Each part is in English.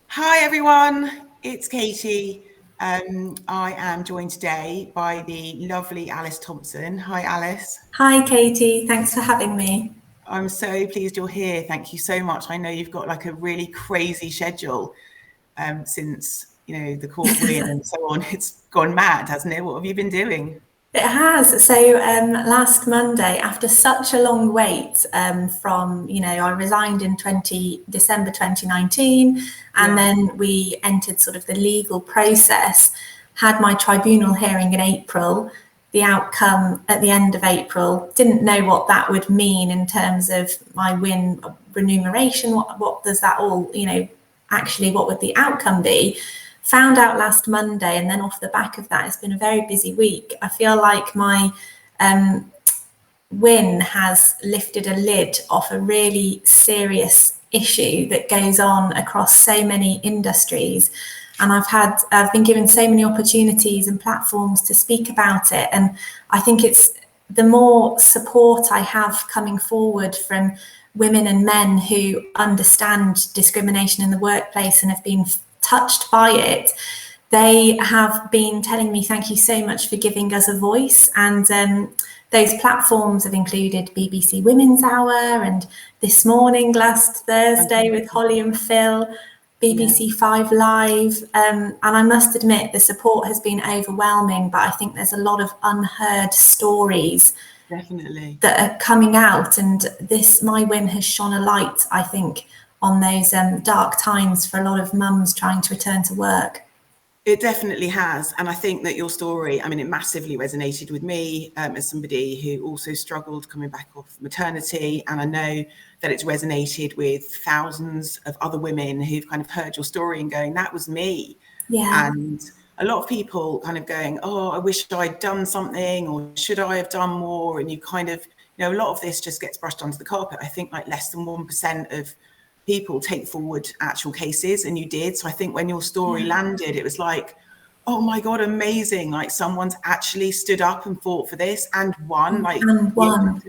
Hi everyone, it's Katie. I am joined today by the lovely Alice Thompson. Hi Alice. Hi Katie, thanks for having me. I'm so pleased you're here. Thank you so much. I know you've got like a really crazy schedule since the court win and so on. It's gone mad, hasn't it? What have you been doing? It has. So last Monday, after such a long wait from, I resigned in December 2019, and then we entered sort of the legal process, had my tribunal hearing in April, the outcome at the end of April, didn't know what that would mean in terms of my win remuneration. What does that all, actually, what would the outcome be? Found out last Monday, and then off the back of that, it's been a very busy week. I feel like my win has lifted a lid off a really serious issue that goes on across so many industries. And I've been given so many opportunities and platforms to speak about it. And I think it's the more support I have coming forward from women and men who understand discrimination in the workplace and have been touched by it, they have been telling me thank you so much for giving us a voice. And those platforms have included BBC Women's Hour, and This Morning last Thursday with Holly and Phil, BBC 5 Live, and I must admit the support has been overwhelming, but I think there's a lot of unheard stories definitely that are coming out, and my win has shone a light, I think, on those dark times for a lot of mums trying to return to work. It definitely has. And I think that your story, it massively resonated with me as somebody who also struggled coming back off maternity. And I know that it's resonated with thousands of other women who've kind of heard your story and going, that was me. Yeah. And a lot of people kind of going, oh, I wish I'd done something, or should I have done more? And you kind of, a lot of this just gets brushed under the carpet. I think like less than 1% of people take forward actual cases, and you did. So I think when your story landed, it was like, oh my God, amazing. Like someone's actually stood up and fought for this and won. And won.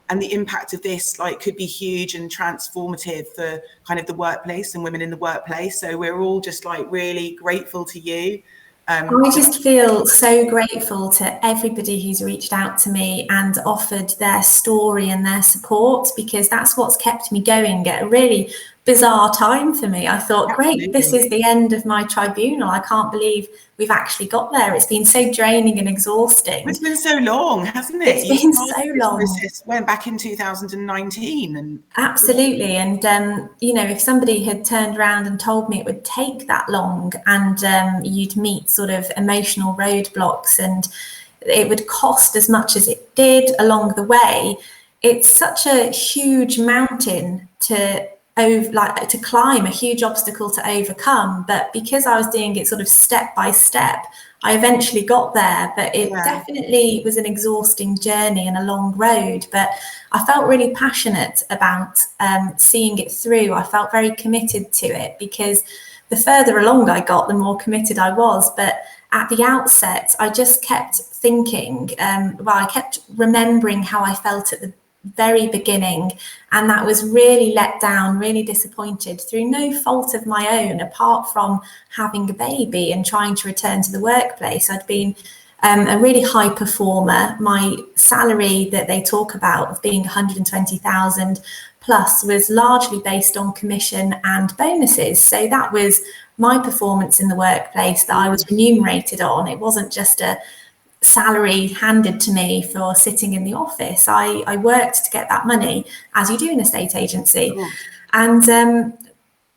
And the impact of this could be huge and transformative for kind of the workplace and women in the workplace. So we're all just really grateful to you. I just feel so grateful to everybody who's reached out to me and offered their story and their support, because that's what's kept me going at a really bizarre time for me. I thought, great, this is the end of my tribunal. I can't believe we've actually got there. It's been so draining and exhausting. It's been so long, hasn't it? It's been so long. Went back in 2019. And absolutely. And, if somebody had turned around and told me it would take that long, and you'd meet sort of emotional roadblocks and it would cost as much as it did along the way, it's such a huge mountain to climb, a huge obstacle to overcome. But because I was doing it sort of step by step, I eventually got there. But it definitely was an exhausting journey and a long road. But I felt really passionate about seeing it through. I felt very committed to it, because the further along I got, the more committed I was. But at the outset, I just kept thinking, I kept remembering how I felt at the very beginning, and that was really let down, really disappointed through no fault of my own, apart from having a baby and trying to return to the workplace. I'd been a really high performer. My salary that they talk about of being 120,000 plus was largely based on commission and bonuses. So that was my performance in the workplace that I was remunerated on. It wasn't just a salary handed to me for sitting in the office. I worked to get that money, as you do in a estate agency. And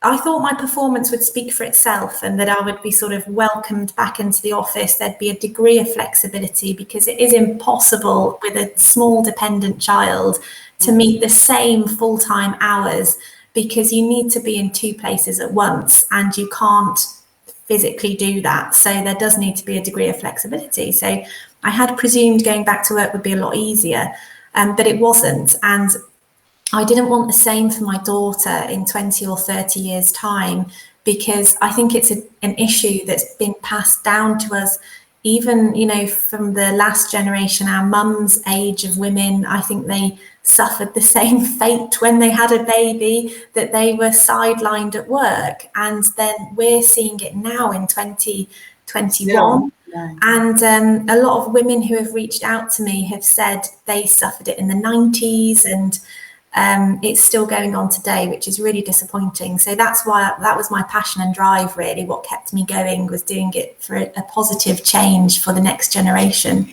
I thought my performance would speak for itself, and that I would be sort of welcomed back into the office. There'd be a degree of flexibility, because it is impossible with a small dependent child to meet the same full-time hours, because you need to be in two places at once and you can't physically do that. So there does need to be a degree of flexibility. So I had presumed going back to work would be a lot easier, but it wasn't. And I didn't want the same for my daughter in 20 or 30 years' time, because I think it's an issue that's been passed down to us, even, from the last generation, our mums' age of women. I think they suffered the same fate when they had a baby, that they were sidelined at work. And then we're seeing it now in 2021. Yeah. And a lot of women who have reached out to me have said they suffered it in the 90s, and it's still going on today, which is really disappointing. So that's why that was my passion and drive, really. What kept me going was doing it for a positive change for the next generation.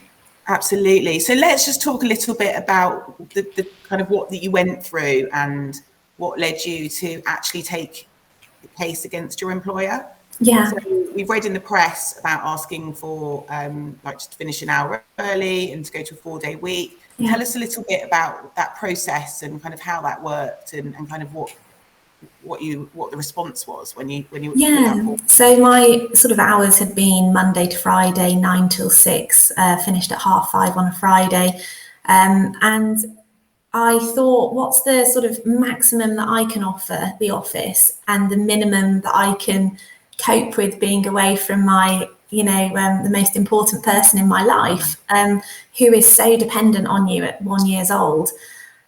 Absolutely. So let's just talk a little bit about the kind of what that you went through and what led you to actually take the case against your employer. Yeah. So we've read in the press about asking for like just to finish an hour early and to go to a 4-day week. Yeah. Tell us a little bit about that process and kind of how that worked, and kind of what the response was when you yeah. So my sort of hours had been Monday to Friday, 9 till 6, finished at 5:30 on a Friday, and I thought, what's the sort of maximum that I can offer the office and the minimum that I can cope with being away from my, the most important person in my life, who is so dependent on you at 1 year old.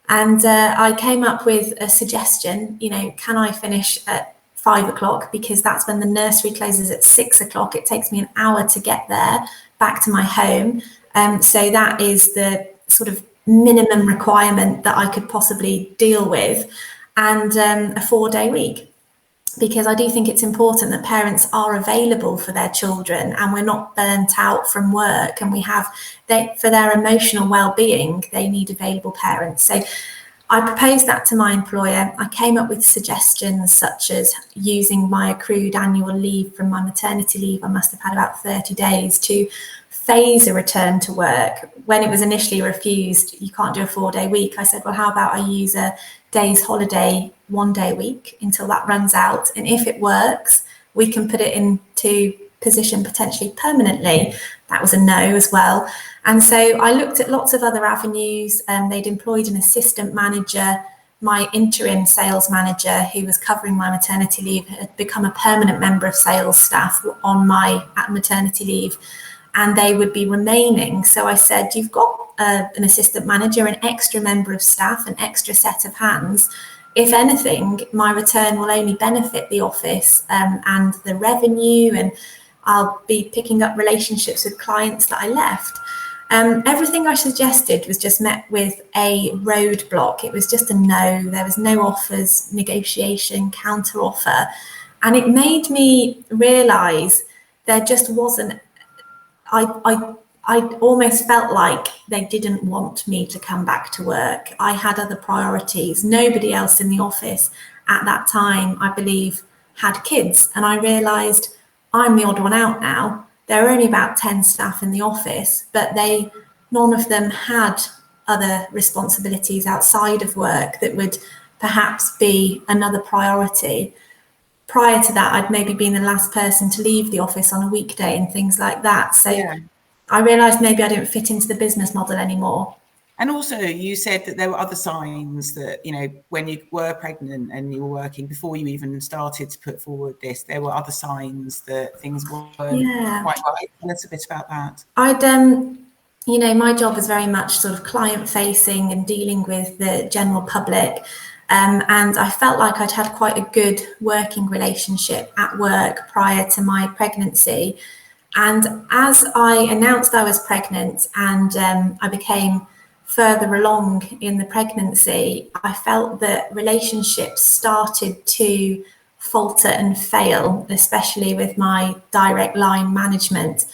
And I came up with a suggestion, can I finish at 5 o'clock? Because that's when the nursery closes at 6 o'clock. It takes me an hour to get there, back to my home. So that is the sort of minimum requirement that I could possibly deal with, and a 4-day week. Because I do think it's important that parents are available for their children, and we're not burnt out from work, and for their emotional well-being, they need available parents. So I proposed that to my employer. I came up with suggestions such as using my accrued annual leave from my maternity leave. I must have had about 30 days to phase a return to work. When it was initially refused, you can't do a 4-day week. I said, well, how about I use a day's holiday 1 day a week until that runs out, and if it works, we can put it into position potentially permanently. That was a no as well. And so I looked at lots of other avenues. They'd employed an assistant manager. My interim sales manager, who was covering my maternity leave, had become a permanent member of sales staff on my maternity leave, and they would be remaining. So I said, you've got an assistant manager, an extra member of staff, an extra set of hands. If anything, my return will only benefit the office and the revenue, and I'll be picking up relationships with clients that I left. Everything I suggested was just met with a roadblock. It was just a no. There was no offers, negotiation, counter offer. And it made me realise there just wasn't, I almost felt like they didn't want me to come back to work. I had other priorities. Nobody else in the office at that time, I believe, had kids. And I realised I'm the odd one out now. There are only about 10 staff in the office, but none of them had other responsibilities outside of work that would perhaps be another priority. Prior to that, I'd maybe been the last person to leave the office on a weekday and things like that. So yeah. I realised maybe I didn't fit into the business model anymore. And also, you said that there were other signs that, when you were pregnant and you were working, before you even started to put forward this, there were other signs that things weren't quite right. Tell us a bit about that. My job was very much sort of client-facing and dealing with the general public. And I felt like I'd had quite a good working relationship at work prior to my pregnancy. And as I announced I was pregnant and I became further along in the pregnancy, I felt that relationships started to falter and fail, especially with my direct line management,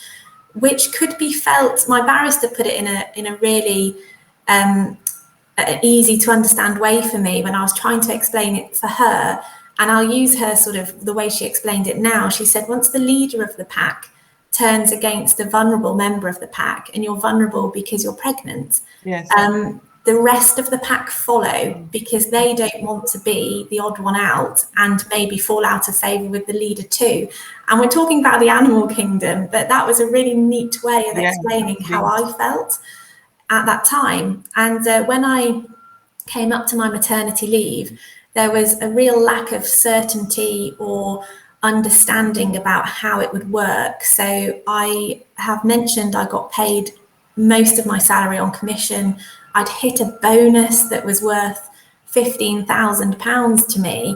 which could be felt. My barrister put it in a really easy to understand way for me when I was trying to explain it for her. And I'll use her sort of the way she explained it now. She said, once the leader of the pack turns against the vulnerable member of the pack, and you're vulnerable because you're pregnant, yes. The rest of the pack follow because they don't want to be the odd one out and maybe fall out of favour with the leader too. And we're talking about the animal kingdom, but that was a really neat way of explaining how I felt at that time. And when I came up to my maternity leave, there was a real lack of certainty or understanding about how it would work. So I have mentioned I got paid most of my salary on commission. I'd hit a bonus that was worth £15,000 to me,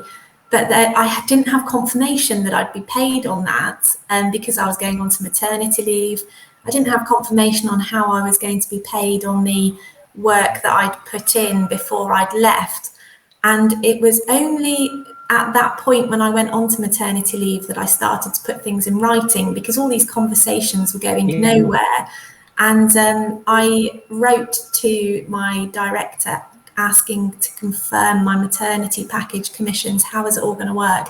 but that I didn't have confirmation that I'd be paid on that, because I was going on to maternity leave. I didn't have confirmation on how I was going to be paid on the work that I'd put in before I'd left. And it was only at that point when I went on to maternity leave that I started to put things in writing, because all these conversations were going nowhere. And I wrote to my director asking to confirm my maternity package commissions. How is it all going to work?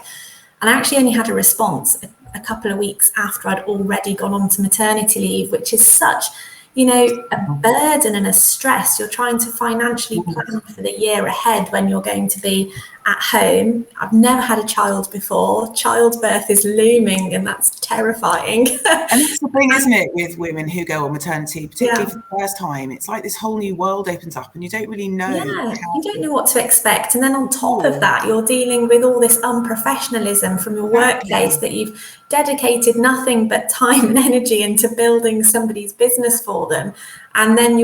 And I actually only had a response a couple of weeks after I'd already gone on to maternity leave, which is such, a burden and a stress. You're trying to financially plan for the year ahead when you're going to be at home. I've never had a child before. Childbirth is looming, and that's terrifying. And that's the thing, isn't it, with women who go on maternity, particularly for the first time. It's like this whole new world opens up and you don't really know. You don't know what to expect. And then on top of that, you're dealing with all this unprofessionalism from your workplace that you've dedicated nothing but time and energy into building somebody's business for them. And then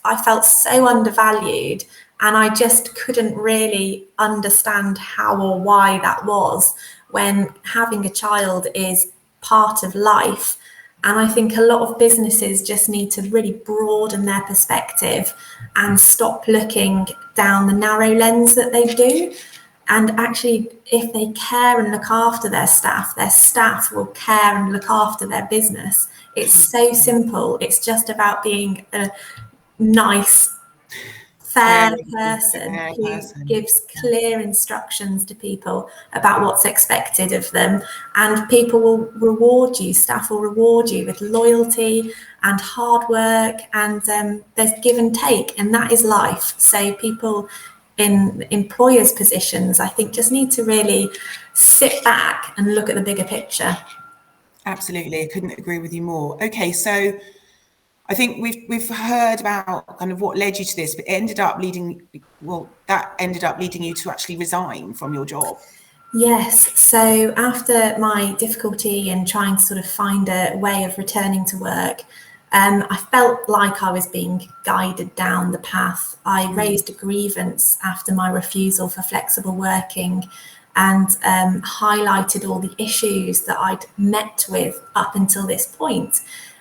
I felt so undervalued, and I just couldn't really understand how or why that was, when having a child is part of life. And I think a lot of businesses just need to really broaden their perspective and stop looking down the narrow lens that they do. And actually, if they care and look after their staff will care and look after their business. It's so simple. It's just about being a nice, fair person who gives clear instructions to people about what's expected of them, and people will reward you, staff will reward you with loyalty and hard work, and there's give and take, and that is life. So people in employers' positions, I think, just need to really sit back and look at the bigger picture. Absolutely, I couldn't agree with you more. Okay, so I think we've heard about kind of what led you to this, but it ended up leading you to actually resign from your job. Yes. So after my difficulty in trying to sort of find a way of returning to work, I felt like I was being guided down the path. I raised a grievance after my refusal for flexible working, and highlighted all the issues that I'd met with up until this point.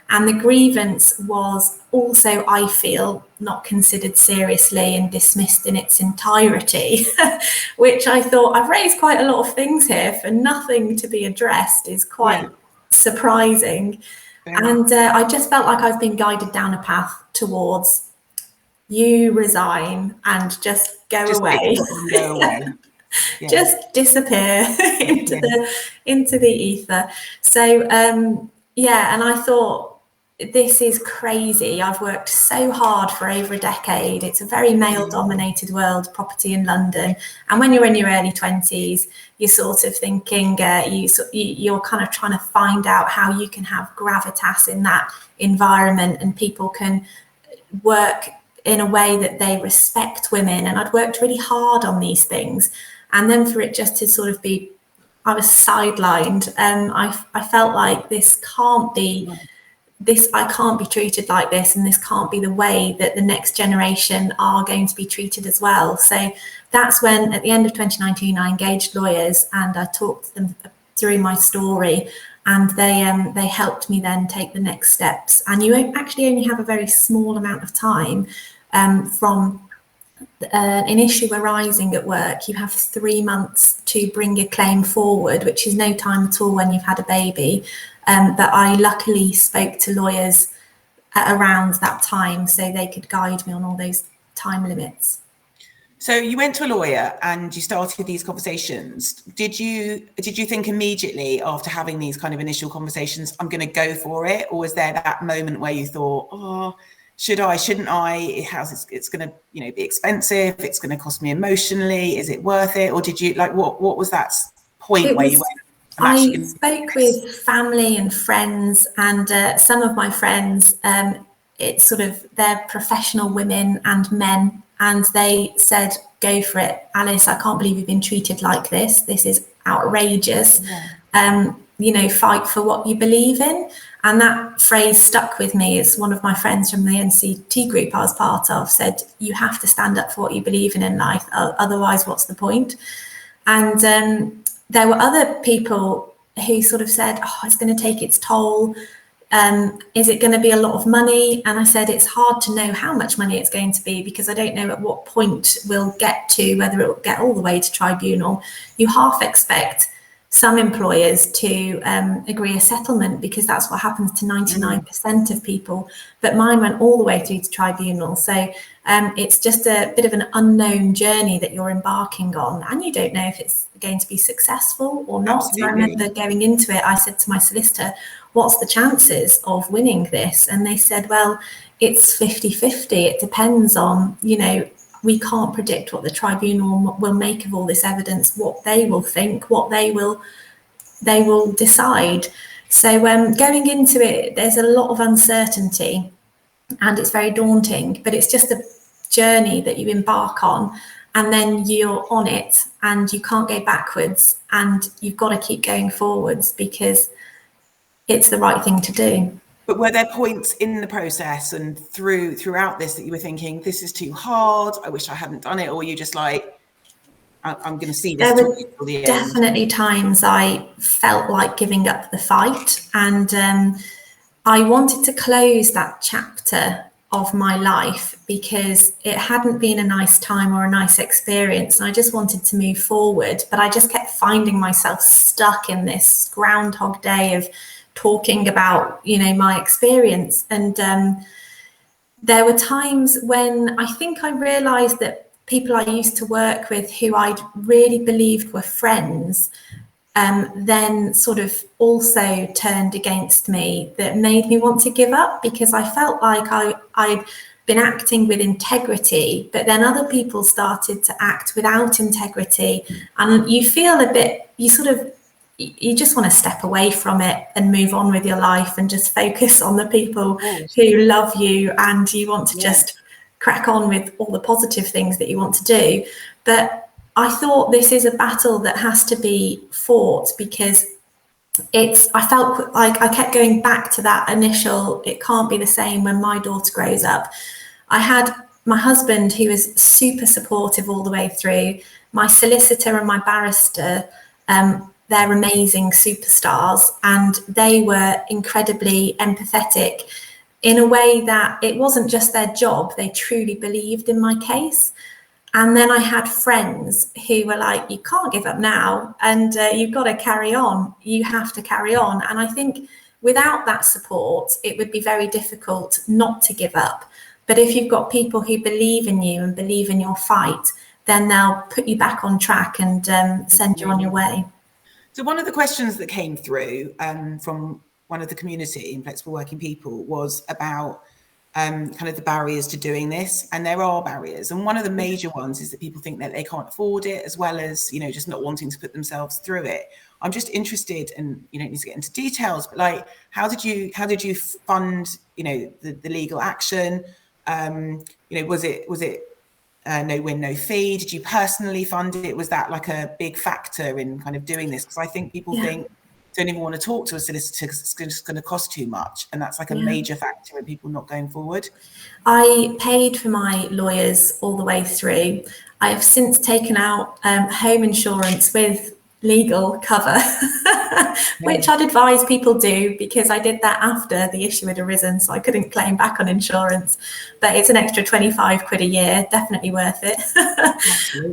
And the grievance was also, I feel, not considered seriously and dismissed in its entirety, which I thought, I've raised quite a lot of things here for nothing to be addressed is quite surprising. And I just felt like I've been guided down a path towards, you resign and just go away. Just disappear into the ether. So and I thought, this is crazy. I've worked so hard for over a decade. It's a very male-dominated world, property in London. And when you're in your early 20s, you're sort of thinking, you're kind of trying to find out how you can have gravitas in that environment, and people can work in a way that they respect women. And I'd worked really hard on these things. And then for it just to sort of be, I was sidelined. I felt like I can't be treated like this, and this can't be the way that the next generation are going to be treated as well. So that's when, at the end of 2019, I engaged lawyers and I talked to them through my story, and they helped me then take the next steps. And you actually only have a very small amount of time from an issue arising at work. You have 3 months to bring a claim forward, which is no time at all when you've had a baby. But I luckily spoke to lawyers around that time, so they could guide me on all those time limits. So you went to a lawyer and you started these conversations. Did you think immediately after having these kind of initial conversations, I'm going to go for it? Or was there that moment where you thought, oh, should I, shouldn't I? It's going to, be expensive. It's going to cost me emotionally. Is it worth it? Or did you what was that point where you went? I spoke with family and friends, and some of my friends, it's sort of, they're professional women and men, and they said, go for it, Alice. I can't believe you've been treated like this. This is outrageous. fight for what you believe in. And that phrase stuck with me. It's one of my friends from the NCT group I was part of said, you have to stand up for what you believe in life, otherwise what's the point? And there were other people who sort of said, oh, it's going to take its toll. Is it going to be a lot of money? And I said, it's hard to know how much money it's going to be, because I don't know at what point we'll get to, whether it will get all the way to tribunal. You half expect some employers to agree a settlement, because that's what happens to 99% of people. But mine went all the way through to tribunal. So it's just a bit of an unknown journey that you're embarking on, and you don't know if it's going to be successful or not. Absolutely. I remember going into it, I said to my solicitor, what's the chances of winning this? And they said, well, it's 50-50. It depends on, we can't predict what the tribunal will make of all this evidence, what they will think, what they will decide. So going into it, there's a lot of uncertainty and it's very daunting, but it's just a journey that you embark on, and then you're on it and you can't go backwards, and you've got to keep going forwards because it's the right thing to do. But were there points in the process and throughout this that you were thinking, this is too hard, I wish I hadn't done it, or you just like, I'm going to see this till the end? Definitely times I felt like giving up the fight, and I wanted to close that chapter of my life because it hadn't been a nice time or a nice experience, and I just wanted to move forward. But I just kept finding myself stuck in this Groundhog Day of talking about, my experience. And there were times when I think I realized that people I used to work with who I'd really believed were friends, then sort of also turned against me, that made me want to give up, because I felt like I'd been acting with integrity, but then other people started to act without integrity, and you feel a bit, you just want to step away from it and move on with your life and just focus on the people who love you, and you want to just crack on with all the positive things that you want to do. But I thought, this is a battle that has to be fought, because I felt like I kept going back to that initial, it can't be the same when my daughter grows up. I had my husband, who was super supportive all the way through, my solicitor and my barrister, they're amazing superstars, and they were incredibly empathetic in a way that it wasn't just their job, they truly believed in my case. And then I had friends who were like, you can't give up now, and you've got to carry on, you have to carry on. And I think without that support, it would be very difficult not to give up. But if you've got people who believe in you and believe in your fight, then they'll put you back on track and send you on your way. So one of the questions that came through from one of the community in Flexible Working People was about kind of the barriers to doing this. And there are barriers. And one of the major ones is that people think that they can't afford it, as well as, just not wanting to put themselves through it. I'm just interested, and you don't need to get into details, but like, how did you fund, the legal action? Was it no win, no fee? Did you personally fund it? Was that like a big factor in kind of doing this? Because I think people don't even want to talk to a solicitor because it's just going to cost too much. And that's like a major factor in people not going forward. I paid for my lawyers all the way through. I have since taken out home insurance with legal cover, which I'd advise people do, because I did that after the issue had arisen, so I couldn't claim back on insurance. But it's an extra 25 quid a year, definitely worth it.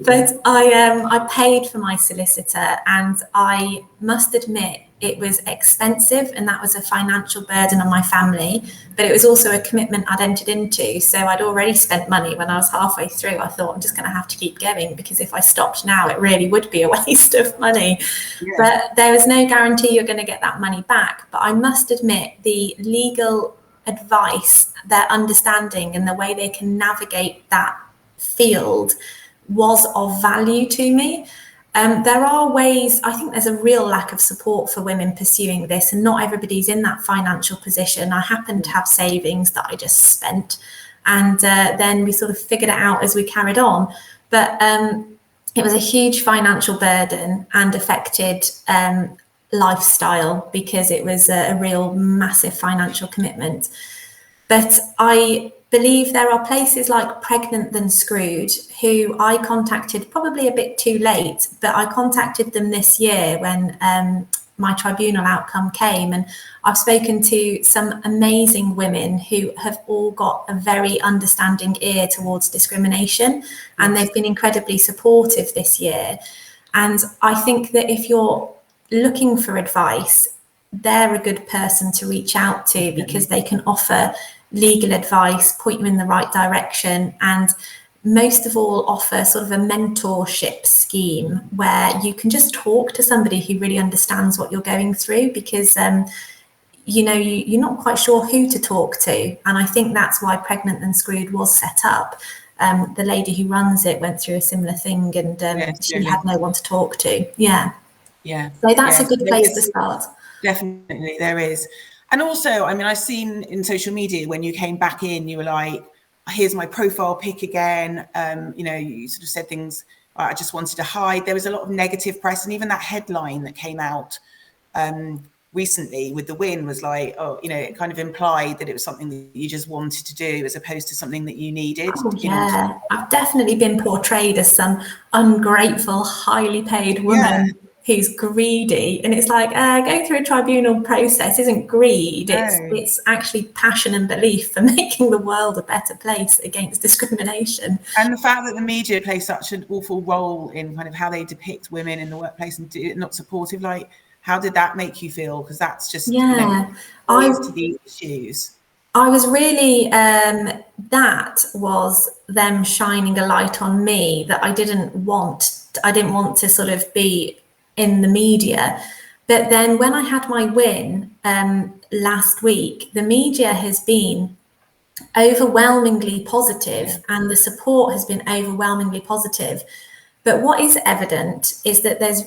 But I paid for my solicitor, and I must admit it was expensive, and that was a financial burden on my family, but it was also a commitment I'd entered into. So I'd already spent money when I was halfway through. I thought, I'm just going to have to keep going, because if I stopped now, it really would be a waste of money. But there was no guarantee you're going to get that money back. But I must admit, the legal advice, their understanding and the way they can navigate that field was of value to me. There are ways, I think there's a real lack of support for women pursuing this, and not everybody's in that financial position. I happen to have savings that I just spent, and then we sort of figured it out as we carried on. But it was a huge financial burden and affected lifestyle because it was a real massive financial commitment. But I believe there are places like Pregnant Than Screwed who I contacted probably a bit too late, but I contacted them this year when my tribunal outcome came, and I've spoken to some amazing women who have all got a very understanding ear towards discrimination, and they've been incredibly supportive this year. And I think that if you're looking for advice, they're a good person to reach out to because they can offer legal advice, point you in the right direction, and most of all offer sort of a mentorship scheme where you can just talk to somebody who really understands what you're going through, because you're not quite sure who to talk to. And I think that's why Pregnant and Screwed was set up. The lady who runs it went through a similar thing, and she had no one to talk to. So that's a good place to start. Definitely, there is. And also, I mean, I've seen in social media when you came back in, you were like, here's my profile pic again. You sort of said things, I just wanted to hide. There was a lot of negative press, and even that headline that came out recently with the win was like, it kind of implied that it was something that you just wanted to do as opposed to something that you needed. I've definitely been portrayed as some ungrateful, highly paid woman who's greedy, and it's like going through a tribunal process isn't greed. It's actually passion and belief for making the world a better place against discrimination. And the fact that the media play such an awful role in kind of how they depict women in the workplace and not supportive, like, how did that make you feel? Because that's just to the issues. I was really, that was them shining a light on me that I didn't want to sort of be in the media. But then when I had my win last week, the media has been overwhelmingly positive, and the support has been overwhelmingly positive. But what is evident is that there's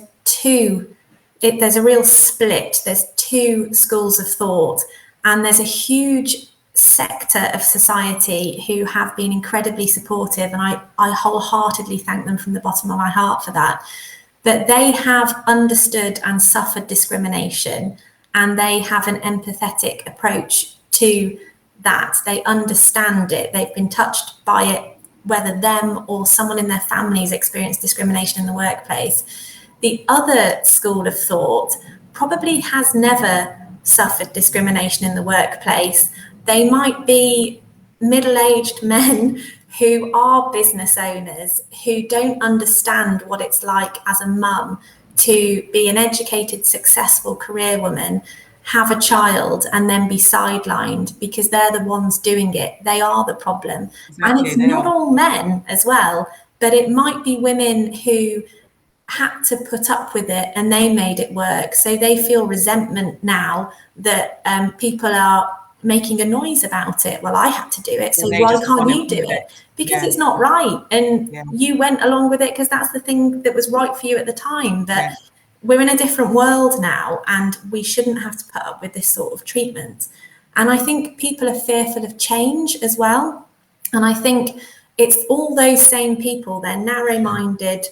a real split. There's two schools of thought, and there's a huge sector of society who have been incredibly supportive, and I wholeheartedly thank them from the bottom of my heart for that. That they have understood and suffered discrimination, and they have an empathetic approach to that. They understand it. They've been touched by it, whether them or someone in their families experienced discrimination in the workplace. The other school of thought probably has never suffered discrimination in the workplace. They might be middle-aged men who are business owners, who don't understand what it's like as a mum to be an educated, successful career woman, have a child, and then be sidelined because they're the ones doing it. They are the problem. Exactly, and it's not all men as well, but it might be women who had to put up with it and they made it work. So they feel resentment now that people are making a noise about it. Well, I had to do it, so why can't you do it? Because it's not right, and you went along with it because that's the thing that was right for you at the time. But we're in a different world now, and we shouldn't have to put up with this sort of treatment. And I think people are fearful of change as well, and I think it's all those same people. They're narrow-minded.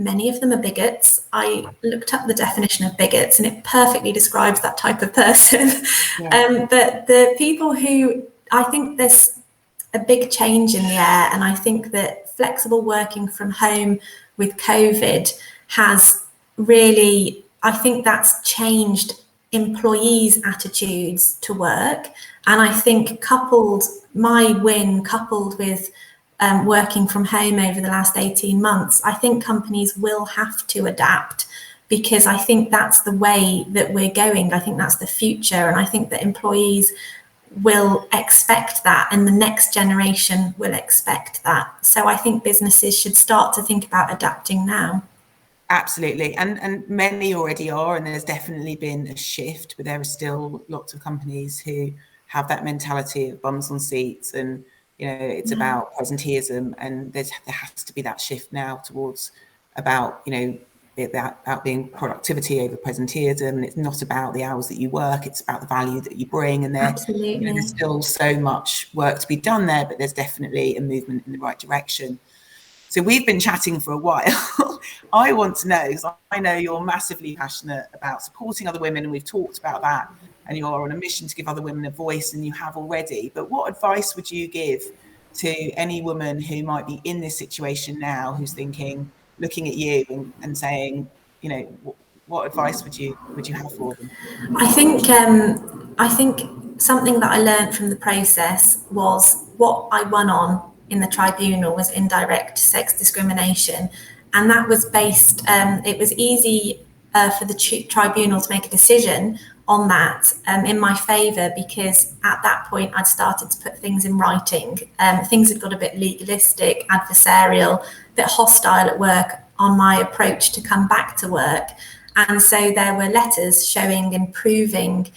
Many of them are bigots. I looked up the definition of bigots, and it perfectly describes that type of person. But the people who, I think there's a big change in the air, and I think that flexible working from home with COVID has really, I think that's changed employees' attitudes to work. And I think my win coupled with working from home over the last 18 months, I think companies will have to adapt, because I think that's the way that we're going. I think that's the future, and I think that employees will expect that, and the next generation will expect that. So I think businesses should start to think about adapting now. Absolutely, and many already are, and there's definitely been a shift, but there are still lots of companies who have that mentality of bums on seats, and it's about presenteeism, and there has to be that shift now towards about being productivity over presenteeism, and it's not about the hours that you work, it's about the value that you bring. And there's still so much work to be done there, but there's definitely a movement in the right direction. So we've been chatting for a while. I want to know, because I know you're massively passionate about supporting other women, and we've talked about that, and you're on a mission to give other women a voice, and you have already. But what advice would you give to any woman who might be in this situation now, who's thinking, looking at you and saying, you know, what advice would you have for them? I think something that I learned from the process was what I won on in the tribunal was indirect sex discrimination, and that was based. It was easy for the tribunal to make a decision on that in my favour, because at that point I'd started to put things in writing. Things had got a bit legalistic, adversarial, a bit hostile at work on my approach to come back to work. And so there were letters showing and proving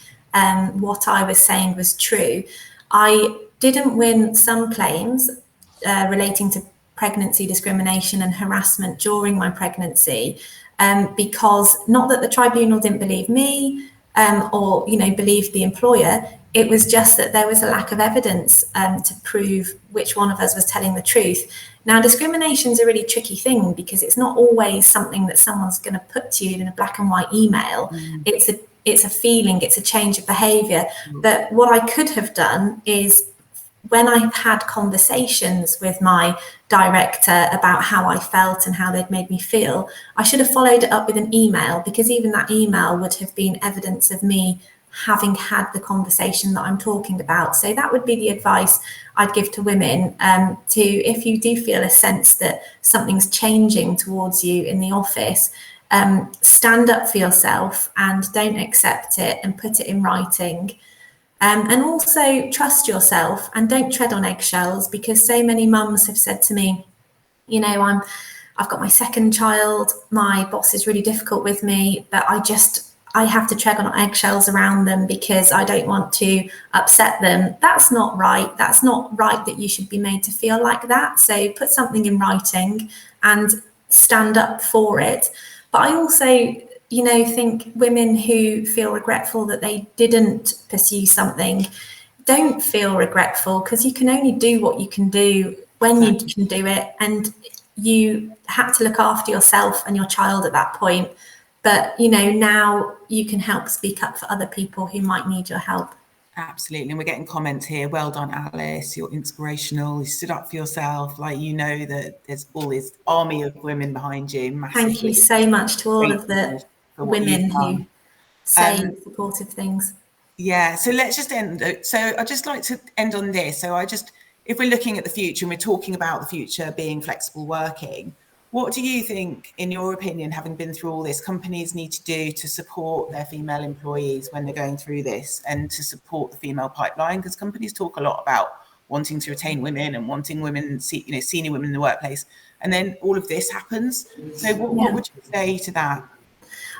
what I was saying was true. I didn't win some claims relating to pregnancy discrimination and harassment during my pregnancy, because not that the tribunal didn't believe me or, you know, believed the employer. It was just that there was a lack of evidence to prove which one of us was telling the truth. Now, discrimination is a really tricky thing, because it's not always something that someone's going to put to you in a black and white email. It's a feeling, it's a change of behaviour. But what I could have done is, when I've had conversations with my director about how I felt and how they'd made me feel, I should have followed it up with an email, because even that email would have been evidence of me having had the conversation that I'm talking about. So that would be the advice I'd give to women, to, if you do feel a sense that something's changing towards you in the office, stand up for yourself and don't accept it, and put it in writing. And also trust yourself and don't tread on eggshells, because so many mums have said to me, you know, I've got my second child, my boss is really difficult with me, but I have to tread on eggshells around them because I don't want to upset them. That's not right. That's not right that you should be made to feel like that. So put something in writing and stand up for it. But I also, you know, think women who feel regretful that they didn't pursue something, don't feel regretful, because you can only do what you can do when you can do it. And you had to look after yourself and your child at that point. But, you know, now you can help speak up for other people who might need your help. Absolutely. And we're getting comments here. Well done, Alice. You're inspirational. You stood up for yourself. Like, you know that there's all this army of women behind you. Massively. Thank you so much to all of the women who say supportive things. Yeah. So let's just end. So I'd just like to end on this. So if we're looking at the future and we're talking about the future being flexible working, what do you think, in your opinion, having been through all this, companies need to do to support their female employees when they're going through this, and to support the female pipeline? Because companies talk a lot about wanting to retain women and wanting women, you know, senior women in the workplace, and then all of this happens. So what would you say to that?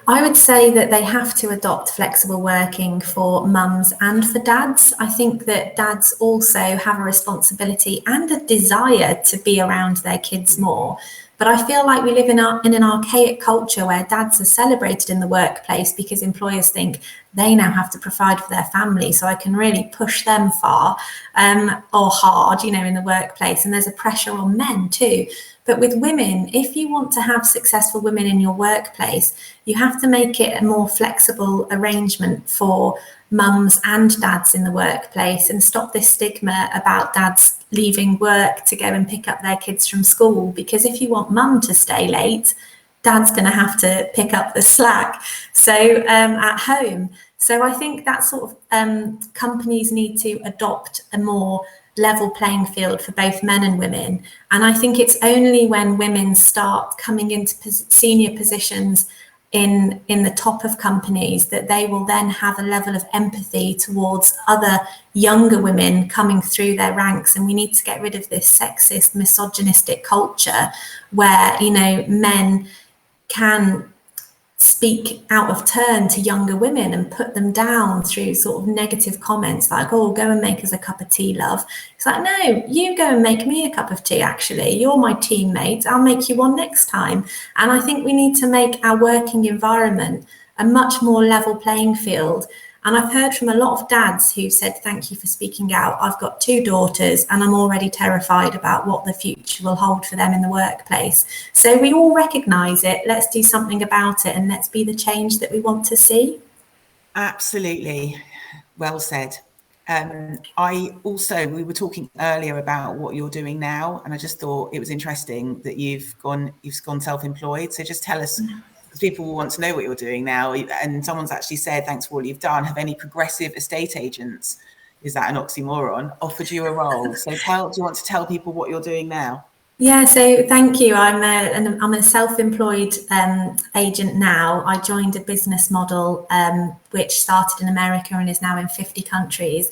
I would say that they have to adopt flexible working for mums and for dads. I think that dads also have a responsibility and a desire to be around their kids more. But I feel like we live in an archaic culture where dads are celebrated in the workplace because employers think they now have to provide for their family, so I can really push them far or hard, you know, in the workplace. And there's a pressure on men too. But with women, if you want to have successful women in your workplace, you have to make it a more flexible arrangement for mums and dads in the workplace, and stop this stigma about dads leaving work to go and pick up their kids from school. Because if you want mum to stay late, dad's going to have to pick up the slack. So at home. So I think that sort of companies need to adopt a more level playing field for both men and women. And I think it's only when women start coming into senior positions in the top of companies that they will then have a level of empathy towards other younger women coming through their ranks. And we need to get rid of this sexist, misogynistic culture where, you know, men can speak out of turn to younger women and put them down through sort of negative comments like, oh, go and make us a cup of tea, love. It's like, no, you go and make me a cup of tea, actually. You're my teammate. I'll make you one next time. And I think we need to make our working environment a much more level playing field. And I've heard from a lot of dads who said, thank you for speaking out. I've got 2 daughters and I'm already terrified about what the future will hold for them in the workplace. So we all recognise it. Let's do something about it and let's be the change that we want to see. Absolutely. Well said. We were talking earlier about what you're doing now, and I just thought it was interesting that you've gone self-employed. So just tell us, because people will want to know what you're doing now. And someone's actually said, thanks for all you've done. Have any progressive estate agents, is that an oxymoron, offered you a role? So do you want to tell people what you're doing now? Yeah, so thank you. I'm a self-employed agent now. I joined a business model which started in America and is now in 50 countries.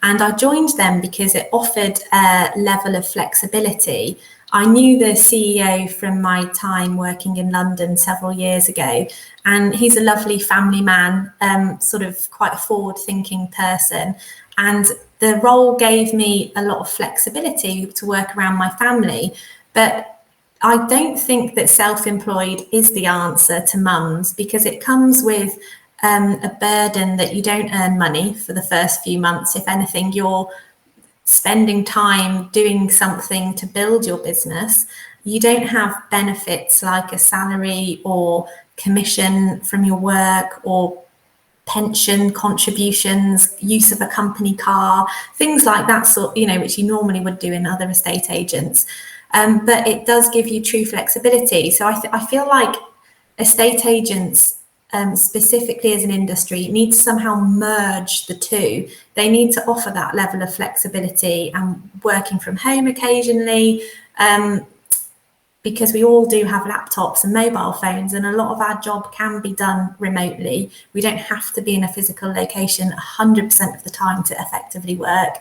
And I joined them because it offered a level of flexibility. I knew the CEO from my time working in London several years ago, and he's a lovely family man, sort of quite a forward-thinking person. And the role gave me a lot of flexibility to work around my family. But I don't think that self-employed is the answer to mums, because it comes with a burden that you don't earn money for the first few months. If anything, you're spending time doing something to build your business. You don't have benefits like a salary or commission from your work or pension contributions, use of a company car, things like that sort, which you normally would do in other estate agents. But it does give you true flexibility. So I feel like estate agents, specifically as an industry, need to somehow merge the two. They need to offer that level of flexibility and working from home occasionally, because we all do have laptops and mobile phones, and a lot of our job can be done remotely. We don't have to be in a physical location 100% of the time to effectively work.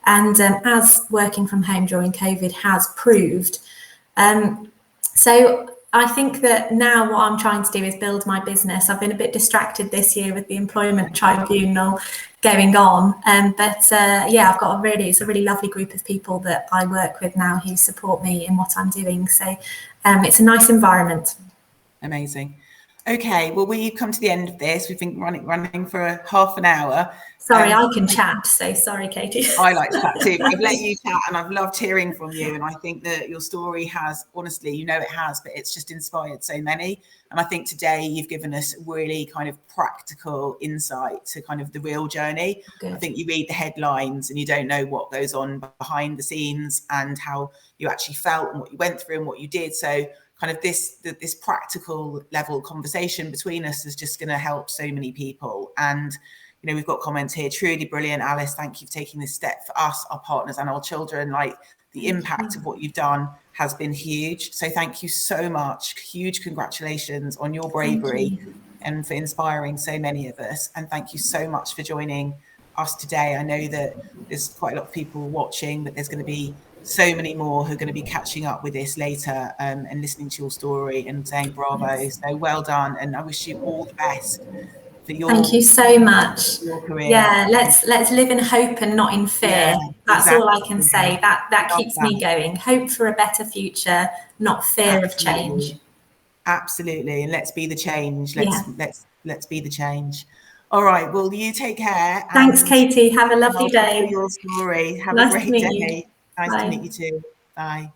And as working from home during COVID has proved. So I think that now what I'm trying to do is build my business. I've been a bit distracted this year with the employment tribunal going on. I've got it's a really lovely group of people that I work with now who support me in what I'm doing. So it's a nice environment. Amazing. Okay, well, we've come to the end of this. We've been running for half an hour. Sorry, I can chat, so sorry, Katie. I like to chat too. I've let you chat and I've loved hearing from you. And I think that your story has, honestly, it has, but it's just inspired so many. And I think today you've given us really kind of practical insight to kind of the real journey. Good. I think you read the headlines and you don't know what goes on behind the scenes and how you actually felt and what you went through and what you did. So kind of this practical level conversation between us is just going to help so many people. And we've got comments here. Truly brilliant, Alice. Thank you for taking this step for us, our partners, and our children. Like, the impact of what you've done has been huge. So thank you so much. Huge congratulations on your bravery and for inspiring so many of us. And thank you so much for joining us today. I know that there's quite a lot of people watching, but there's going to be so many more who are going to be catching up with this later and listening to your story and saying bravo. Yes. So well done. And I wish you all the best. Thank you so much. Your career. Yeah, let's live in hope and not in fear. Yeah, that's exactly. All I can say. That keeps me going. Hope for a better future, not fear of change. Absolutely, and let's be the change. Let's be the change. All right. Well, you take care. Thanks, Katie. Have a lovely day. For your story. Have a great day. Nice to meet you too. Bye.